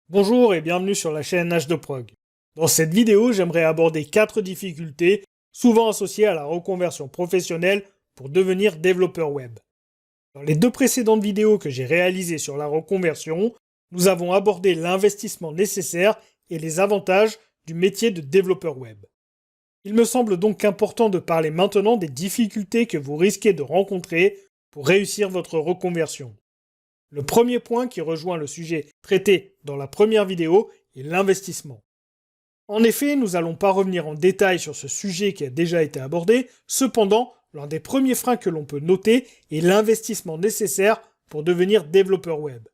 Bonjour et bienvenue sur la chaîne H2Prog. Dans cette vidéo, j'aimerais aborder 4 difficultés souvent associées à la reconversion professionnelle pour devenir développeur web. Dans les 2 précédentes vidéos que j'ai réalisées sur la reconversion, nous avons abordé l'investissement nécessaire et les avantages du métier de développeur web. Il me semble donc important de parler maintenant des difficultés que vous risquez de rencontrer pour réussir votre reconversion. Le premier point qui rejoint le sujet traité dans la première vidéo est l'investissement. En effet, nous n'allons pas revenir en détail sur ce sujet qui a déjà été abordé, cependant, l'un des premiers freins que l'on peut noter est l'investissement nécessaire pour devenir développeur web.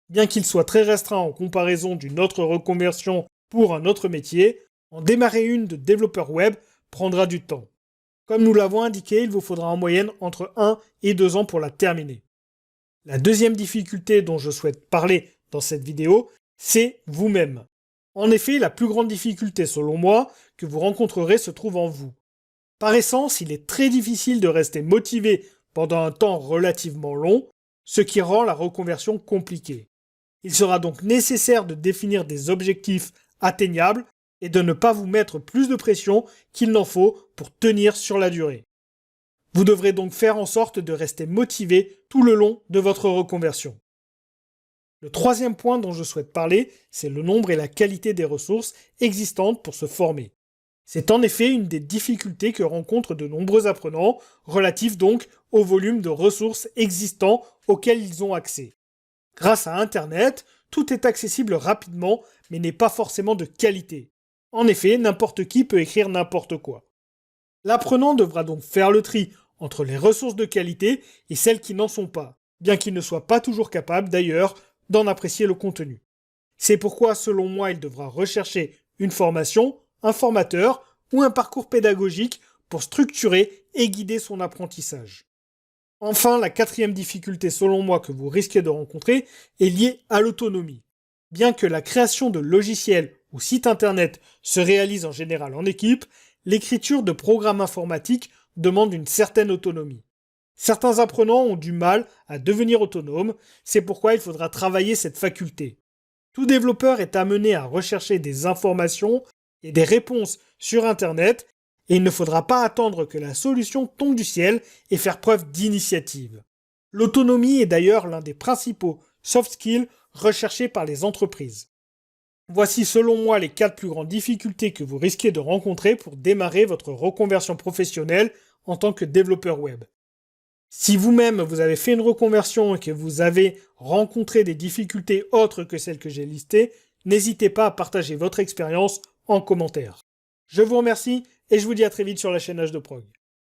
Bien qu'il soit très restreint en comparaison d'une autre reconversion pour un autre métier, en démarrer une de développeur web prendra du temps. Comme nous l'avons indiqué, il vous faudra en moyenne entre 1 et 2 ans pour la terminer. La deuxième difficulté dont je souhaite parler dans cette vidéo, c'est vous-même. En effet, la plus grande difficulté selon moi que vous rencontrerez se trouve en vous. Par essence, il est très difficile de rester motivé pendant un temps relativement long, ce qui rend la reconversion compliquée. Il sera donc nécessaire de définir des objectifs atteignables et de ne pas vous mettre plus de pression qu'il n'en faut pour tenir sur la durée. Vous devrez donc faire en sorte de rester motivé tout le long de votre reconversion. Le troisième point dont je souhaite parler, c'est le nombre et la qualité des ressources existantes pour se former. C'est en effet une des difficultés que rencontrent de nombreux apprenants, relatifs donc au volume de ressources existants auxquelles ils ont accès. Grâce à Internet, tout est accessible rapidement, mais n'est pas forcément de qualité. En effet, n'importe qui peut écrire n'importe quoi. L'apprenant devra donc faire le tri entre les ressources de qualité et celles qui n'en sont pas, bien qu'il ne soit pas toujours capable d'ailleurs d'en apprécier le contenu. C'est pourquoi, selon moi, il devra rechercher une formation, un formateur ou un parcours pédagogique pour structurer et guider son apprentissage. Enfin, la quatrième difficulté selon moi que vous risquez de rencontrer est liée à l'autonomie. Bien que la création de logiciels ou sites internet se réalise en général en équipe, l'écriture de programmes informatiques demande une certaine autonomie. Certains apprenants ont du mal à devenir autonomes, c'est pourquoi il faudra travailler cette faculté. Tout développeur est amené à rechercher des informations et des réponses sur Internet, et il ne faudra pas attendre que la solution tombe du ciel et faire preuve d'initiative. L'autonomie est d'ailleurs l'un des principaux soft skills recherchés par les entreprises. Voici selon moi les 4 plus grandes difficultés que vous risquez de rencontrer pour démarrer votre reconversion professionnelle en tant que développeur web. Si vous-même vous avez fait une reconversion et que vous avez rencontré des difficultés autres que celles que j'ai listées, n'hésitez pas à partager votre expérience en commentaire. Je vous remercie et je vous dis à très vite sur la chaîne H2Prog.